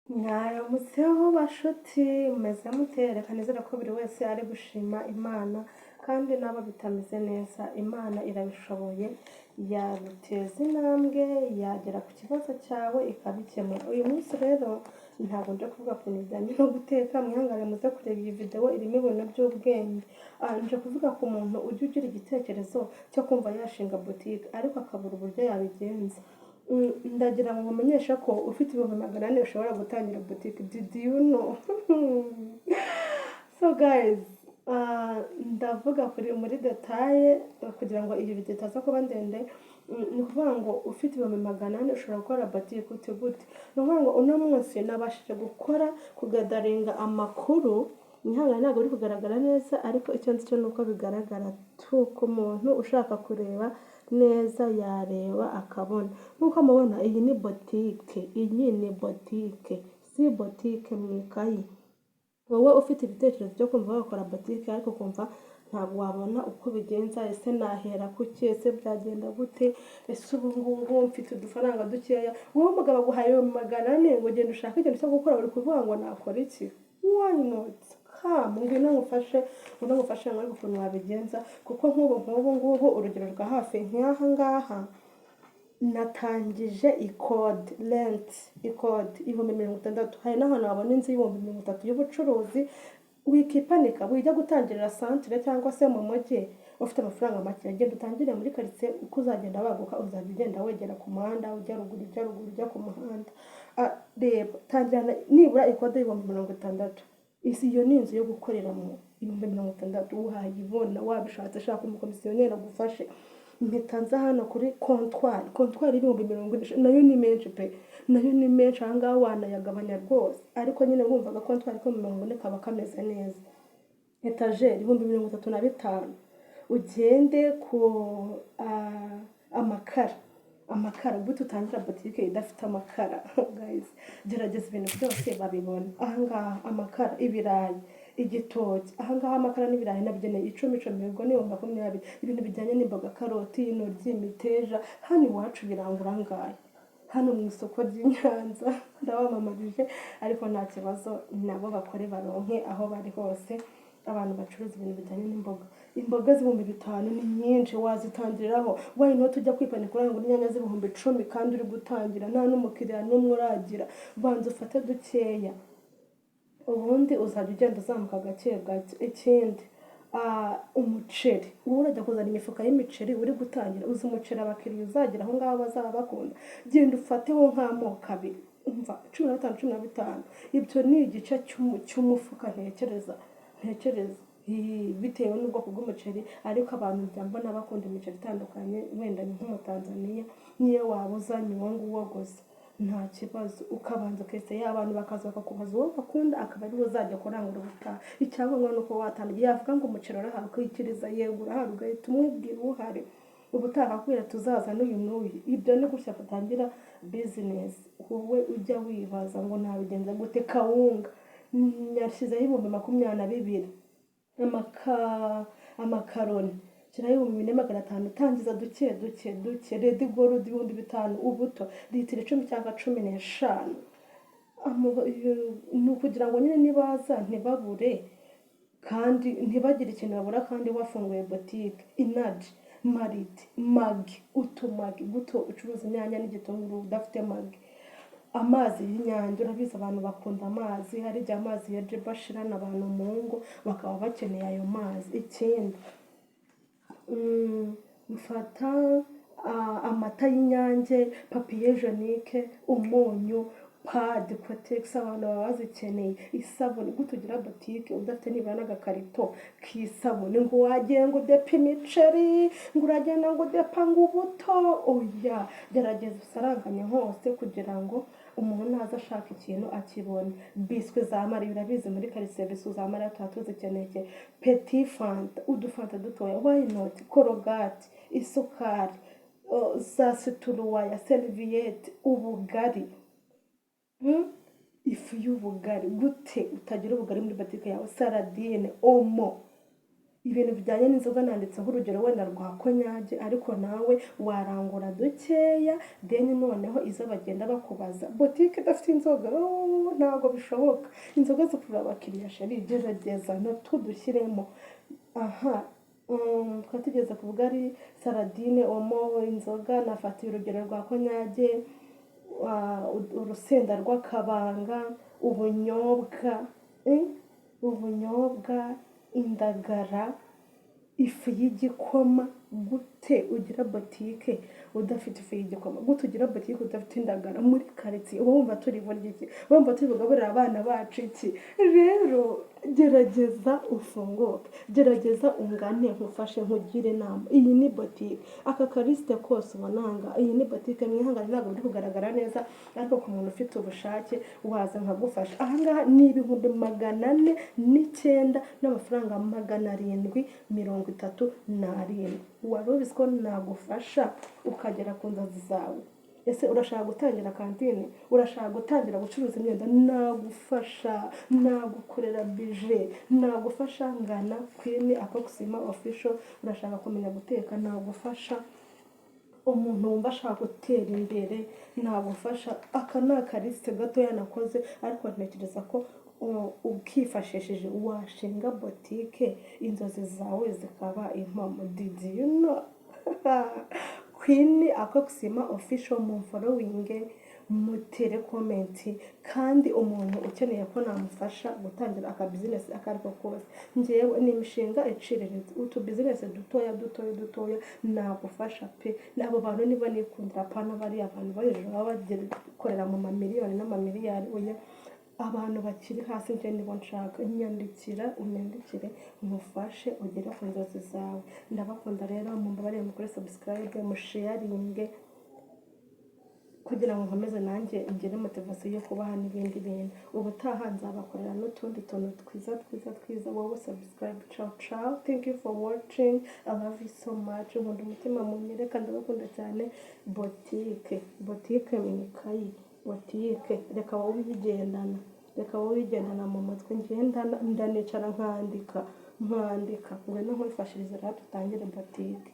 Mwaramutseho bashuti mumeze mute? Reka nizere ko buri wese ari gushima Imana kandi n'abo bitameze neza Imana irabishoboye yaguteza intambwe yagera ku kibazo cyawe ikabikemura. Uyu munsi rero ntabwo nje kuvuga ku bintu bijyanye no guteka, mwihangane muze kureba iyi video irimo ibintu by'ubwenge. Nje kuvuga ku muntu ujya ugira igitekerezo cyo kumva yashinga boutique ariko akabura uburyo yabigenza. Ndagira ngo mumenyeshe ko ufite ibihumbi 400 ushobora gutangira boutique. Did you know? So guys, ndavuga muri detaye kugira ngo iyi video itaza kuba ndende. Ni ukuvuga ngo ufite ibihumbi 400 ushobora gukora boutique ute gute. Ni ukuvuga ngo uno munsi nabashije gukora kugadaringa amakuru, mwihangane ntabwo biri kugaragara neza ariko icyo nzi cyo nuko bigaragara ku muntu ushaka kureba neza yareba akabona. Nkuko mubona iyi ni boutique, si boutique mu ikayi. Wowe ufite ibitekerezo byo kumva wakora boutique ariko kumva ntabwo wabona uko bigenza, ese nahera kuki, ese byagenda gute, ese ubu ngubu mfite udufaranga dukeya, wowe umugabo aguhaye 400 ngo ugende ushaka ikintu cyo gukora, uri kuvuga ngo nakora iki? Why not? Ngwino ngufashe muri ukuntu wabigenza, kuko nk'ubu ngubu urugero rwa hafi nk'aha ngaha natangije rent ibihumbi 60. hari n'ahantu wabona inzu y'ibihumbi 30 y'ubucuruzi. Wikipanika wijya gutangirira centre cyangwa se mu mujyi ufite amafaranga make, agenda utangire muri quartier, uko uzagenda waguka uzajya ugenda wegera ku muhanda, ujya ruguru ujya ku muhanda. Reba tangirana nibura ikode y'ibihumbi 60. Iyo ni inzu yo gukoreramo ibihumbi 60. Wahayibona wabishatse, shaka umukomisiyoneri agufashe. Mpitanza hano kuri comptoir y'ibihumbi 40, nayo ni menshi pe, nayo ni menshi. Ahangaha wanayagabanya rwose, ariko nyine wumvaga comptoir ko 40 kaba kameze neza. Etagere ibihumbi 35. Ugende ku amakara gute utangira boutique idafite amakara? Guys, gerageza ibintu byose babibona. Ahangaha amakara, ibirayi, igitoki, ahangaha amakara n'ibirayi nabigeneye 10 ubwo ni 20. Ibintu bijyanye n'imboga, karoti, intoryi, imiteja, hano iwacu birangura ngahe, hano mu isoko ry'Inyanza. Ndabamamarije ariko nta kibazo, nabo bakore baronke aho bari hose. Abantu bacuruza ibintu bijyanye imboga z'ibihumbi 5 ni nyinshi, wazitangiriraho. Why not ujya kwipanika kurangura inyanya z'ibihumbi 10 kandi uri gutangira nta n'umukiriya n'umwe uragira? Banza ufate dukeya, ubundi uzajya ugenda uzamuka gake gake. Ikindi umuceri, wowe urajya kuzana imifuka y'imiceri uri gutangira, uzi umuceri abakiriya uzagira aho ngaho bazaba bakunda, genda ufateho nk'amoko 2, umva 15. Ibyo ni igice cy'umufuka ntekereza bitewe n'ubwoko bw'umuceri, ariko abantu njya mbona bakunda imiceri itandukanye. Wenda ni nk'umutanzaniya, niyo waba uzanye uwo nguwo gusa nta kibazo, ukabanza ukese abantu bakaza bakakubaza uwo bakunda, akaba ari uzajya kurangura ubutaha. Icyangombwa ni uko watangiye yavuga ngo umuceri urahari ukikiriza yego urahari, ugahita umubwira uhari, ubutaha akubwira tuzaza n'uyu. Ibyo ni gutya batangira business. Wowe ujya wibaza ngo nabigenza gute? Kawunga yashyizeho ibihumbi 22. Amakaroni shyiraho 4,500. Tangiza duke. Red Gold ibihumbi 5. Ubuto litiro 10 cyangwa 15. Ni ukugira ngo nyine nibaza ntibabure kandi ntibagire ikintu babura, kandi wafunguye boutique. Inaji, Mariti, Magi, utumagi guto ucuruza inyanya n'igitunguru udafite magi. Amazi y'Inyange, urabizi abantu bakunda amazi, hari igihe amazi ya Jeba ashirana abantu mu ngo bakaba bakeneye ayo mazi. Ikindi mfata amata y'Inyange, papier hygienique, umunyu, pad, Kotex abantu baba bazikeneye. Isabune, gute ugira boutique udafite nibura n'agakarito k'isabune? Ngo wagiye ngo udepa imiceri, ngo uragenda ngo udepa ngo ubuto. Oya, gerageza usaranganye hose kugira ngo umuntu naza ashaka ikintu akibone. Biswi za Marie, urabizi muri quartier biswi za Marie tuba tuzikeneye. Petit fanta, udufanta dutoya. Why not? Korogati, isukari, za situruwaya, serviette, ubugari, ifu y'ubugari. Gute utagira ubugari muri boutique yawe? Saradine, omo, ibintu bijyanye n'inzoga nanditseho urugero wenda rwa konyage, ariko nawe warangura dukeya deni noneho izo bagenda bakubaza botike idafite inzoga ntabwo bishoboka. Inzoga zikurura abakiriya sheri, gerageza natwo dushyiremo. Aha twari tugeze ku bugari, saradine, omo, inzoga nafatiye urugero rwa konyage, urusenda rw'akabanga, ubunyobwa, indagara, ifu y'igikoma. Gute ugira botike udafite ifu y'igikoma? Gute ugira botike udafite indagara? Muri karitsiye uba wumva turi burya iki? Wumva turi bugaburira abana bacu iki? Rero gerageza ufunguke, gerageza ungane, nkufashe, nkugire inama. Iyi ni botike, aka karisite kose ubonanga, iyi ni botike. Mwihangane ntabwo biri kugaragara neza, ariko ku muntu ufite ubushake waza nkagufasha. Ahangaha ni 409 n'amafaranga 737. Wari ubizi ko nagufasha ukagera ku nzozi zawe? Ese urashaka gutangira kantine? Urashaka gutangira gucuruza imyenda? Nagufasha, nagukorera bije, nagufasha. Ngana Queen Apoxima Official. Urashaka kumenya guteka? Nagufasha. Umuntu wumva ashaka gutera imbere? Nagufasha. Aka ni akarisite gatoya nakoze, ariko ntekereza ko ukifashishije washinga botike, inzozi zawe zikaba impamo. Did you know? Queen Apoxima Official, mumfollowinge, mutere komenti. Kandi umuntu ukeneye ko namufasha gutangira akabizinesi akariko kose, njyewe ni imishinga iciriritse, utubizinesi dutoya nagufasha pe. Abo bantu niba nikundira apana bari abantu bari hejuru baba bakorera mu mamiliyoni n'amamiliyari. Oya, abantu bakiri hasi nje nibo nshaka. Nyandikira, unyandikire, mufashe ugere ku nzozi zawe. Ndabakunda rero, mumbabarire mukore subscribe, musharinge, kugira ngo nkomeze nanjye ngire motivasiyo yo kubaha n'ibindi bintu. Ubutaha nzabakorera n'utundi tuntu twiza. Wowe subscribe. Ciao. Thank you for watching. I love you so much. Nkunda umutima munyereka, ndabakunda cyane. Botike minikayi, botike. Reka wowe ubigendana mu mutwe. Ndanicara nkandika. Ngwino nkwifashirize rero dutangire botike.